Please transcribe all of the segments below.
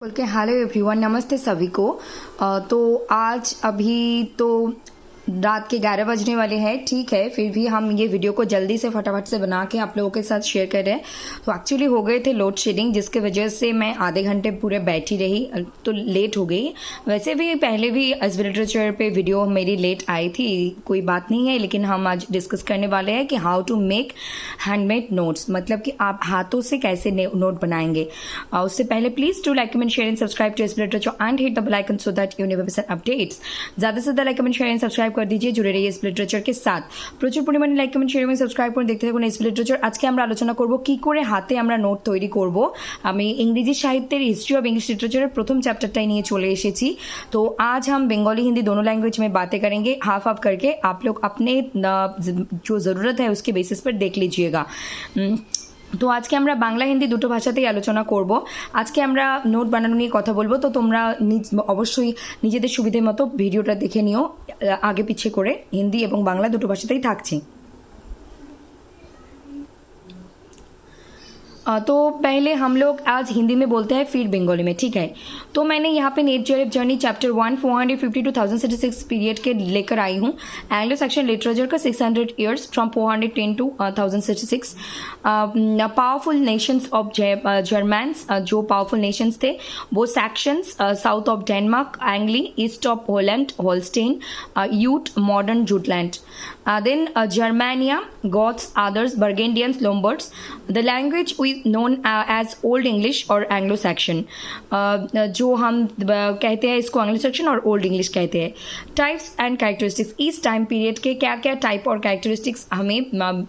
बोल के hello everyone, नमस्ते सभी को। तो आज अभी तो रात के 11 बजने वाले हैं, ठीक है। फिर भी हम ये वीडियो को जल्दी से फटाफट से बना के आप लोगों के साथ शेयर कर रहे हैं। तो एक्चुअली हो गए थे लोड शेडिंग, जिसके वजह से मैं आधे घंटे पूरे बैठी रही, तो लेट हो गई। वैसे भी पहले भी एस लिटरेचर पे वीडियो मेरी लेट आई थी, कोई बात नहीं है। लेकिन हम आज डिस्कस करने वाले हैं कि how to make handmade notes, मतलब कि आप हाथों से कैसे नोट बनाएंगे। उससे पहले please to like comment share and subscribe to S literature and hit the bell icon so that you never miss updates. ज़्यादा से ज़्यादा like comment share and subscribe कर दीजिए, जुड़े रहिए एस लिटरेचर के साथ। প্রচুর পরিমাণে লাইক কমেন্ট শেয়ার এবং সাবস্ক্রাইব করে দেখতে থাকুন এস লিটারেচার। আজকে আমরা আলোচনা করব কি করে হাতে আমরা নোট তৈরি করব। আমি ইংরেজি সাহিত্যের হিস্ट्री ऑफ इंग्लिश लिटरेचर প্রথম চ্যাপ্টারটাই নিয়ে চলে এসেছি। तो आज हम बंगाली हिंदी दोनों लैंग्वेज में बातें करेंगे, हाफ हाफ करके। आप लोग अपने जो ज़रूरत है उसके बेसिस पर देख लीजिएगा। তো আজকে আমরা বাংলা হিন্দি দুটো ভাষাতেই আলোচনা করব। আজকে আমরা নোট বানানো নিয়ে কথা বলবো, তো তোমরা অবশ্যই নিজেদের সুবিধে মতো ভিডিওটা দেখে নিও, আগে পিছিয়ে করে। হিন্দি এবং বাংলা দুটো ভাষাতেই থাকছে। तो पहले हम लोग आज हिंदी में बोलते हैं, फिर बंगाली में, ठीक है। तो मैंने यहाँ पे net journey chapter 1 450 to 1066 period के लेकर आई हूँ। एंग्लो सेक्शन लिटरेचर का 600 years from 410 to 1066। Powerful nations of Germans, जो पावरफुल नेशंस थे वो Saxons south of Denmark, Angles, east of Holland, Holstein, यूट, modern Jutland, then Germania, Goths, others, Burgundians, Lombards. The language known as old English और Anglo Saxon, जो हम कहते हैं इसको एंग्लो सेक्शन और ओल्ड इंग्लिश कहते हैं। टाइप्स एंड कैरेक्टरिस्टिक्स, इस टाइम पीरियड के क्या क्या टाइप और कैरेक्टरिस्टिक्स हमें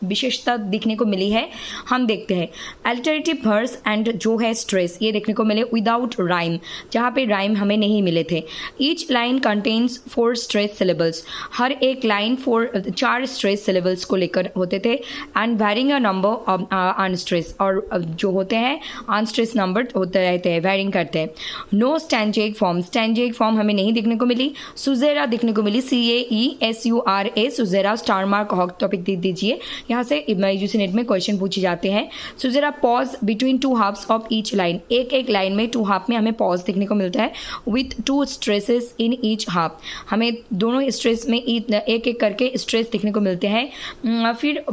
विशेषता दिखने को मिली है, हम देखते हैं। अल्टरनेटिव वर्स एंड जो है स्ट्रेस, ये देखने को मिले विदाउट राइम, जहाँ पे राइम हमें नहीं मिले थे। Each line contains 4 stress syllables, हर एक लाइन 4 स्ट्रेस सिलेबल्स को लेकर होते थे। And varying a number of unstressed, और जो होते हैं अनस्ट्रेस नंबर होते रहते हैं, वेरिंग करते हैं। No stanzaic form, stanzaic form हमें नहीं देखने को मिली। सुजेरा देखने को मिली, CAESURA, caesura. Star mark hot topic दे दीजिए, यहाँ से यूजी नेट में क्वेश्चन पूछे जाते हैं। Caesura pause between 2 halves of each line, एक एक लाइन में 2 हाफ में हमें पॉज देखने को मिलता है। With 2 stresses in each half, हमें दोनों स्ट्रेस में एक एक करके स्ट्रेस देखने को मिलते हैं। फिर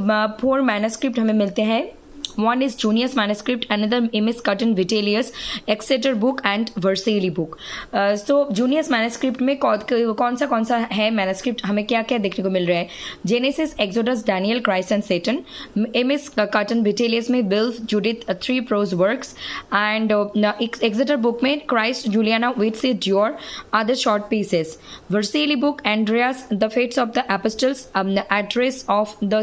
4 मैनस्क्रिप्ट हमें मिलते हैं। One is Junius manuscript, another MS Cotton Vitellius, Exeter book and Versailles book. So Junius manuscript में कौन सा है मैनस्क्रिप्ट, हमें क्या क्या देखने को मिल रहा है। Genesis, Exodus, Daniel, Christ and Satan. MS Cotton Vitellius में Beowulf, Judith, 3 prose works. And Exeter book में Christ, Juliana, Widsith, Deor, other short pieces. Versailles book, Andreas, the fates of the apostles, address of the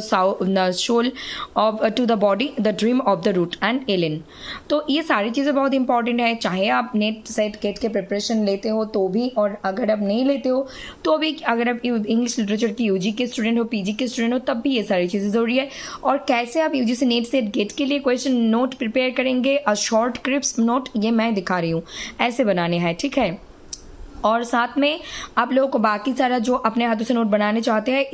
soul of to the body, the dream of the root and एलिन। तो ये सारी चीज़ें बहुत important है, चाहे आप नेट सेट गेट के प्रिपरेशन लेते हो तो भी, और अगर आप नहीं लेते हो तो भी, अगर आप इंग्लिश लिटरेचर की यूजी के स्टूडेंट हो, पीजी के स्टूडेंट हो, तब भी ये सारी चीज़ें ज़रूरी है। और कैसे आप यूजी से नेट सेट गेट के लिए क्वेश्चन नोट प्रिपेयर करेंगे, शॉर्ट क्रिप्स नोट, ये मैं दिखा रही हूँ, ऐसे बनाने हैं, ठीक है। और साथ में आप लोगों को बाकी सारा जो अपने हाथों से नोट बनाने चाहते हैं,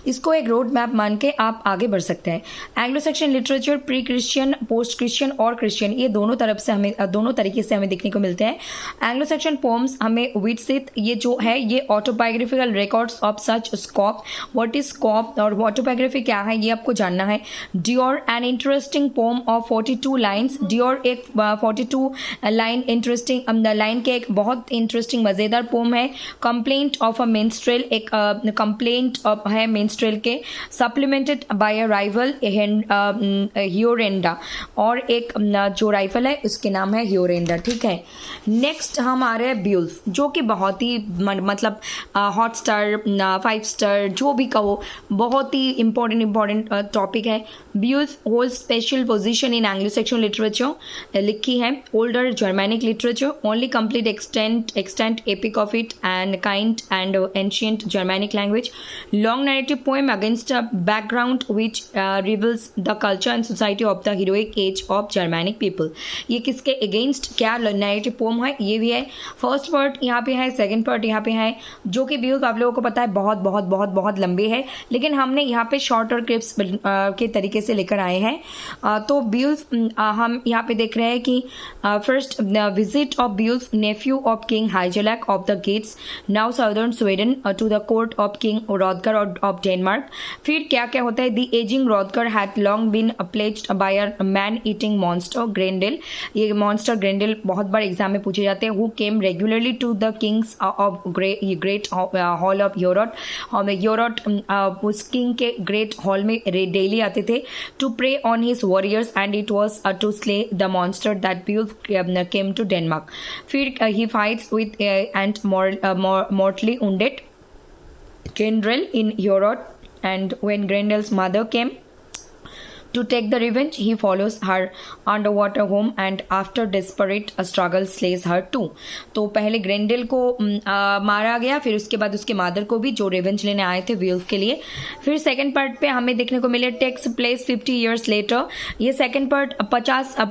इसको एक रोड मैप मान के आप आगे बढ़ सकते हैं। Anglo Saxon literature pre Christian, post Christian और क्रिश्चियन, ये दोनों तरीके से हमें देखने को मिलते हैं। एंग्लो सेक्शन पोम्स हमें विटसिथ, ये जो है ये autobiographical records of such scope. What is scope और ऑटोबायोग्राफी क्या है, ये आपको जानना है। Dior, an interesting pome of 42 lines. Dior एक 42 लाइन इंटरेस्टिंग लाइन के एक बहुत इंटरेस्टिंग मज़ेदार पोम है। कंप्लेंट ऑफ अ मेंस्ट्रेल, एक कंप्लेंट है मेंस्ट्रेल के, सप्लीमेंटेड बाय अ राइवल ह्योरेंडा, और एक जो राइवल है उसके नाम है ह्योरेंडा, ठीक है। नेक्स्ट हम आ रहे हैं ब्यूल्फ, जो कि बहुत ही मतलब हॉट स्टार, 5 स्टार, जो भी कहो, बहुत ही इंपॉर्टेंट टॉपिक है। Beowulf hold special position in Anglo Saxon literature, लिखी है older Germanic literature, only complete extant elegant epic of it and kind and ancient Germanic language. Long narrative poem against a background which reveals the culture and society of the heroic age of Germanic people. ये किसके against क्या narrative pome है ये भी है. First part यहाँ पे है, सेकंड पार्ट यहाँ पे है, जो कि व्यूज आप लोगों को पता है बहुत बहुत बहुत बहुत लंबे हैं, लेकिन हमने यहाँ पे शॉर्ट और क्लिप्स के तरीके से लेकर आए हैं. तो व्यूज हम यहाँ पे देख रहे हैं कि first visit of views nephew of king Hygelac of the Geats now southern Sweden to the court of king Hrothgar of Denmark. फिर क्या क्या होता है. The aging Hrothgar had long been plagued by a man eating monster Grendel. ये monster ग्रेंडेल बहुत बार exam में पूछे जाते हैं. Who came regularly to the king's of great hall of Heorot. उस किंग के ग्रेट हॉल में डेली आते थे to prey on his warriors and it was to slay the monster that Beowulf came to Denmark. फिर he fights with and mortally wounded Grendel in Europe, and when Grendel's mother came to take the revenge, he follows her underwater home and after desperate struggle slays her too. तो पहले ग्रेंडेल को मारा गया, फिर उसके बाद उसके मादर को भी, जो रिवेंज लेने आए थे व्यूल्फ के लिए. फिर सेकंड पार्ट पे हमें देखने को मिले टेक्स प्लेस 50 years later. ये सेकंड पार्ट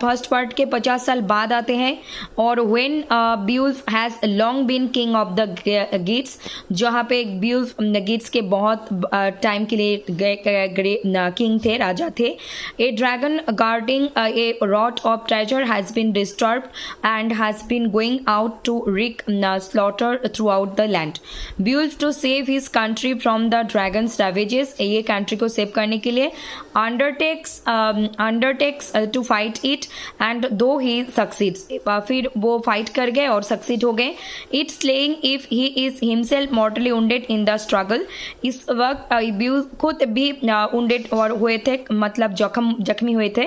फर्स्ट पार्ट के 50 साल बाद आते हैं. और when Beowulf has long been king of the Geats, जहाँ पे Beowulf गीट्स के बहुत टाइम के लिए किंग थे, राजा थे. A dragon guarding a rod of treasure has been disturbed and has been going out to wreak slaughter throughout the land. Beowulf to save his country from the dragon's ravages, ये country को save करने के लिए undertakes to fight it and though he succeeds. फिर वो fight कर गए और succeed हो गए. It slaying if he is himself mortally wounded in the struggle. इस वक्त Beowulf खुद भी wounded हुए थे, मतलब जख्मी हुए थे.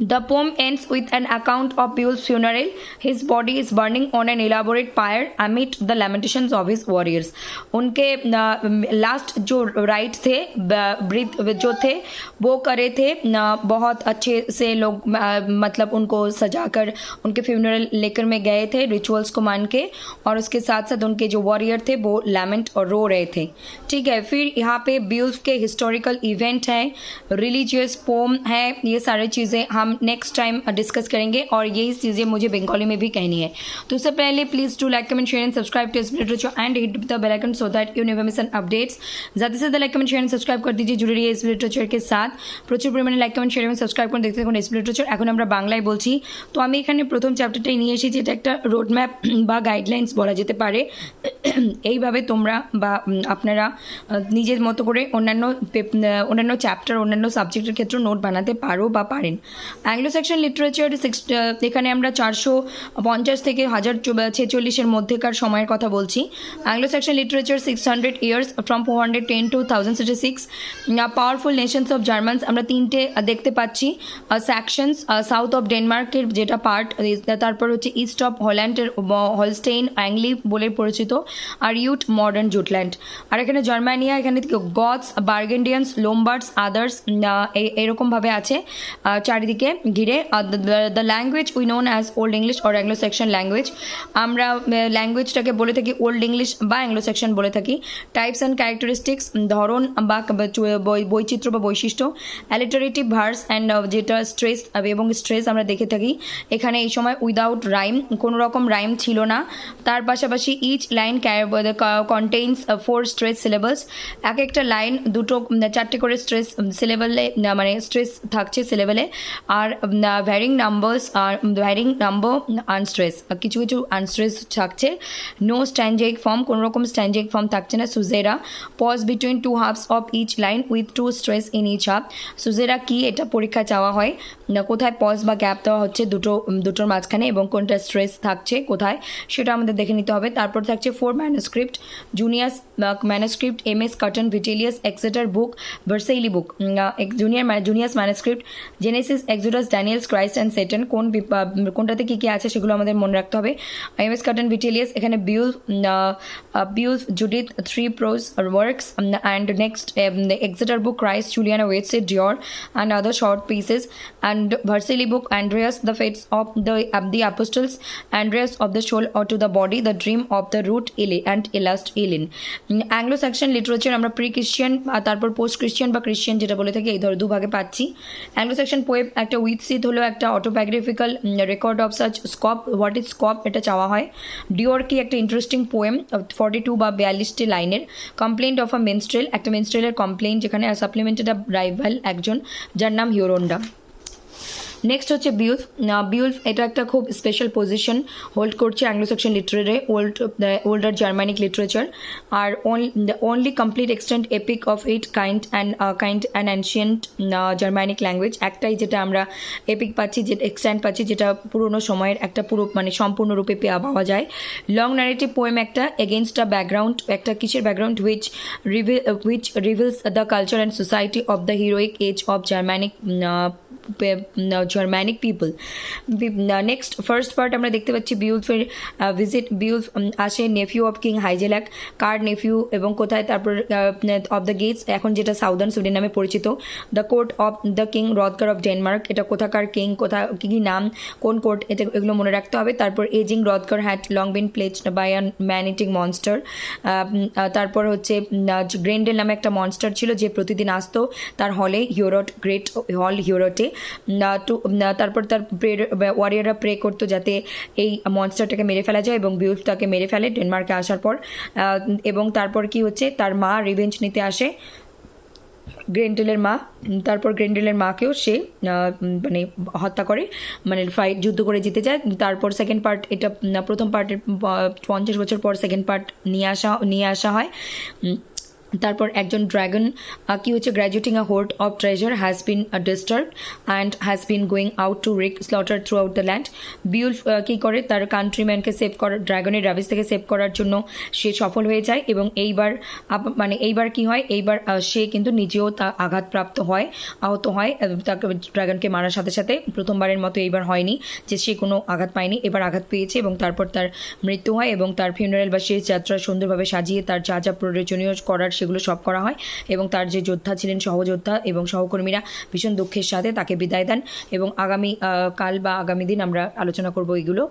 The poem ends with an account of Beowulf's funeral. His body is burning on an elaborate pyre amid the lamentations of his warriors. उनके लास्ट जो राइट थे, ब्रीथ जो थे, वो करे थे बहुत अच्छे से लोग, मतलब उनको सजाकर उनके फ्यूनरल लेकर में गए थे रिचुअल्स को मान के, और उसके साथ साथ उनके जो वॉरियर थे वो लैमेंट और रो रहे थे. ठीक है. फिर यहाँ पे Beowulf के हिस्टोरिकल इवेंट है, रिलीजियस पोम है, ये सारी चीज़ें हम नेक्स्ट टाइम डिस्कस करेंगे, और यही चीज़ें मुझे बंगाली में भी कहनी है. तो उससे पहले please do like comment share and subscribe to SB literature and hit the bell icon so that you never miss an updates. ज़्यादा से ज़्यादा like comment share and subscribe कर दीजिए. जुड़े रहिए एसबी लिटरेचर के साथ. প্রচুর পরিমাণে লাইক কমেন্ট শেয়ার এবং সাবস্ক্রাইব করে দেখতে থাকুন এসবি লিটারেচার. এখন আমরা বাংলায় বলছি. তো আমি এখানে প্রথম চ্যাপ্টারটাই নিয়ে এসেছি, যেটা একটা রোড ম্যাপ বা গাইডলাইন্স বলা যেতে পারে. এইভাবে তোমরা বা আপনারা নিজের মতো করে অন্যান্য চ্যাপ্টার, অন্যান্য সাবজেক্টের ক্ষেত্রে নোট বানাতে পারো বা পারেন. অ্যাংলো সেকশন লিটারেচার এখানে আমরা 450 থেকে 1046 মধ্যেকার সময়ের কথা বলছি. Anglo section literature 600 years from 410 to 1066. Powerful Nations of জার্মানস আমরা তিনটে দেখতে পাচ্ছি. সেকশনস সাউথ অফ ডেনমার্কের যেটা পার্ট, তারপর হচ্ছে ইস্ট অফ হল্যান্ডের হলস্টেইন অ্যাংলি বলে পরিচিত, আর ইউট মডার্ন জুটল্যান্ড. আর এখানে জার্মানিয়া, এখানে গথস, বার্গেন্ডিয়ানস, লোমবার্ডস, আদার্স এরকমভাবে আছে চারিদিকে ঘিরে. The language we known as old English or Anglo section language. আমরা ল্যাঙ্গুয়েজটাকে বলে থাকি ওল্ড ইংলিশ বা অ্যাংলো সেকশন বলে থাকি. টাইপস অ্যান্ড ক্যারেক্টারিস্টিক্স, ধরন বা বৈচিত্র্য বা বৈশিষ্ট্য. অ্যালিটারেটিভ ভার্স অ্যান্ড যেটা স্ট্রেস এবং স্ট্রেস আমরা দেখে থাকি. এখানে এই সময় উইদাউট রাইম, কোনো রকম রাইম ছিল না. তার পাশাপাশি ইচ লাইন কন্টেইনস 4 স্ট্রেস সিলেবালস. এক একটা লাইন 4টে করে স্ট্রেস সিলেবালে, মানে স্ট্রেস থাকছে সিলেবালে. আর ভ্যারিং নাম্বার আনস্ট্রেস, কিছু কিছু আনস্ট্রেস থাকছে. নো স্ট্যান্ডার্ড ফর্ম, কোনো রকম স্ট্যান্ডার্ড ফর্ম থাকছে না. Caesura, pause between 2 halves of each line with 2 stress in each half. Caesura কি, এটা পরীক্ষা চাওয়া হয়, কোথায় পজ বা গ্যাপ দেওয়া হচ্ছে দুটোর মাঝখানে এবং কোনটা স্ট্রেস থাকছে কোথায়, সেটা আমাদের দেখে নিতে হবে. তারপর থাকছে 4 manuscript, Junius manuscript, MS Cotton, Vitellius, Exeter book, Vercelli book, Junius manuscript, Genesis, Exodus, Daniels, Christ and Satan কোনটাতে কী কী আছে সেগুলো আমাদের মনে রাখতে হবে। এমএস কাটন ভিটেলিয়াস, এখানে বিউল Judith, 3 prose works, and next Exeter book, Christ, Juliana Waitse, Dior, and other short pieces, and Vercelli book, Andreas, the fates of the apostles, Andreas of the soul or to the body, the dream of the root, and elast Elin. Anglo Saxon literature আমরা pre Christian, তারপর post Christian বা Christian যেটা বলে থাকি, এই ধরো দুভাগে পাচ্ছি। অ্যাংলো স্যাকশন পোয়েম একটা উইথসিথ হলো একটা autobiographical record of such scop, what is scop এটা চাওয়া হয়। ডিওর কি একটা ইন্টারেস্টিং পোয়েম 42 বা 42টি লাইনের। কমপ্লেন্ট অফ আ মেনস্ট্রেল, একটা মেনস্ট্রেলের কমপ্লেন্ট যেখানে সাপ্লিমেন্টেড আ রাইভাল একজন যার নাম হিওরন্ডা। নেক্সট হচ্ছে বিউলফ এটা একটা খুব স্পেশাল পজিশন হোল্ড করছে অ্যাংলো সেকশন লিটারেচারে, ওল্ডার জার্মানিক লিটারেচার, আর only complete extant epic of it kind and ancient Germanic language. একটাই যেটা আমরা এপিক পাচ্ছি, যে এক্সটেন্ট পাচ্ছি, যেটা পুরনো সময়ের একটা পুরো মানে সম্পূর্ণরূপে পাওয়া যায়। লং ন্যারেটিভ পোয়েম একটা এগেনস্ট আ ব্যাকগ্রাউন্ড, একটা কিসের background, which reveals the culture and society of the heroic age of Germanic people. Next first part আমরা দেখতে পাচ্ছি বিউলফের ভিজিট। বিউলফ আসে নেফিউ অফ কিং হাইজেলাক, কার নেফিউ এবং কোথায়, তারপর অফ দ্য গেটস এখন যেটা সাউদার্ন সুইডেন নামে পরিচিত। The court of the king রদগার of Denmark, এটা কোথাকার কিং, কী কী নাম, কোন কোর্ট, এটা এগুলো মনে রাখতে হবে। তারপর aging Hrothgar had long been plagued by a man eating monster. তারপর হচ্ছে গ্রেন্ডেল নামে একটা মনস্টার ছিল যে প্রতিদিন আসতো তার হলে, হিওরট, গ্রেট হল হিওরটে। তারপর তার ওয়ারিয়াররা প্রে করতো যাতে এই মনস্টারটাকে মেরে ফেলা যায়, এবং বিউলফ তাকে মেরে ফেলে ডেনমার্কে আসার পর। এবং তারপর কি হচ্ছে, তার মা রিভেঞ্জ নিতে আসে, গ্রেন্ডেলের মা। তারপর গ্রেন্ডেলের মাকেও সে মানে হত্যা করে, মানে যুদ্ধ করে জিতে যায়। তারপর সেকেন্ড পার্ট, এটা প্রথম পার্টের 50 বছর পর সেকেন্ড পার্ট নিয়ে আসা হয়। তারপর একজন ড্রাগন কি হচ্ছে, graduating a hoard of treasure has been disturbed and has been going out to wreak slaughter through the land. Beowulf কী করে, তার কান্ট্রিম্যানকে সেভ করার, ড্রাগনের রাভিস থেকে সেভ করার জন্য সে সফল হয়ে যায়, এবং এইবার কি হয়, এইবার সে কিন্তু নিজেও আঘাতপ্রাপ্ত হয়, আহত হয়। তাকে ড্রাগনকে মারার সাথে সাথে প্রথমবারের মতো এইবার হয়নি যে সে কোনো আঘাত পায়নি, এবার আঘাত পেয়েছে, এবং তারপর তার মৃত্যু হয়, এবং তার ফিউনারেল বা শেষ যাত্রা সুন্দরভাবে সাজিয়ে তার যা যা প্রয়োজনীয় করার সেগুলো সব করা হয়, এবং তার যে যোদ্ধা ছিলেন, সহযোদ্ধা এবং সহকর্মীরা ভীষণ দুঃখের সাথে তাকে বিদায় দেন। এবং আগামী কাল বা আগামী দিন আমরা আলোচনা করব এগুলো,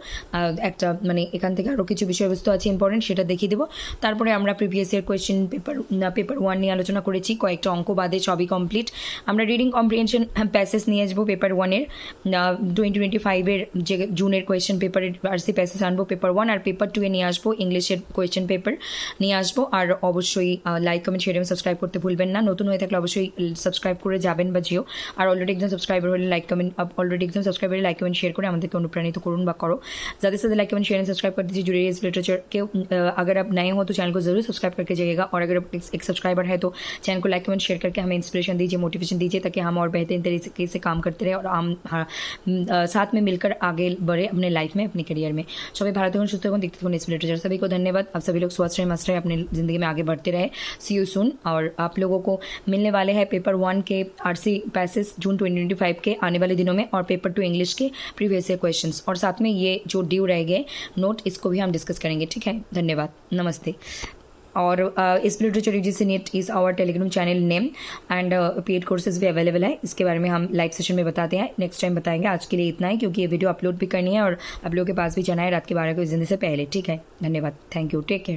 একটা মানে এখান থেকে আরও কিছু বিষয়বস্তু আছে ইম্পর্টেন্ট, সেটা দেখিয়ে দেবো। তারপরে আমরা প্রিভিয়াস ইয়ার কোয়েশ্চেন পেপার 1 নিয়ে আলোচনা করেছি, কয়েকটা অঙ্ক বাদে সবই কমপ্লিট। আমরা রিডিং কম্প্রিহেনশন প্যাসেজ নিয়ে আসবো পেপার 1-এর, 2025-এর যে জুনের কোয়েশ্চেন পেপারের আরসি প্যাসেজ আনবো পেপার 1, আর পেপার 2-এ নিয়ে আসবো ইংলিশের কোয়েশ্চেন পেপার নিয়ে আসবো। আর অবশ্যই লাইক কমেন্ট শেয়ার এবং সাবস্ক্রাইব করতে ভুলবেন না। নতুন হয়ে থাকলে অবশ্যই সাবস্ক্রাইব করে যাবেন বা যেও, আর অলরেডি একজন সাবস্ক্রাইবার হলে লাইক কমেंट शेयर করে আমাদেরকে অনুপ্রাণিত করুন বা করো। ज़्यादा से ज़्यादा like comment share and subscribe कर दीजिए जुड़े इस लिटरेचर के। अगर आप नए हो तो चैनल को जरूर सब्सक्राइब करके जाइएगा, और अगर आप एक सब्सक्राइबर है तो चैनल को लाइक कमेंट शेयर करके हमें इंस्पिरेशन दीजिए, मोटिवेशन दीजिए, ताकि हम और बेहतरीन तरीके से काम करते रहे और हम साथ में मिलकर आगे बढ़े अपने लाइफ में, अपने करियर में। सभी भारत को सुस्त हो, देखते इस लिटरेचर। सभी को धन्यवाद। आप सभी लोग स्वस्थ रहे, मस्त रहे, अपनी ज़िंदगी में आगे बढ़ते रहे। सी यू सून। और आप लोगों को मिलने वाले हैं पेपर 1 के आरसी पैसेज जून 2025 के आने वाले दिनों में, और पेपर 2 इंग्लिश के प्रीवियस ईयर क्वेश्चंस, और साथ में ये जो ड्यू रह गए नोट, इसको भी हम डिस्कस करेंगे। ठीक है, धन्यवाद, नमस्ते। और इस literature UGC NET is our Telegram channel name, and paid courses भी अवेलेबल है। इसके बारे में हम लाइव सेशन में बताते हैं, नेक्स्ट टाइम बताएंगे। आज के लिए इतना ही, क्योंकि ये वीडियो अपलोड भी करनी है और आप लोगों के पास भी जाना है रात के 12 बजे से पहले। ठीक है, धन्यवाद, थैंक यू, टेक केयर।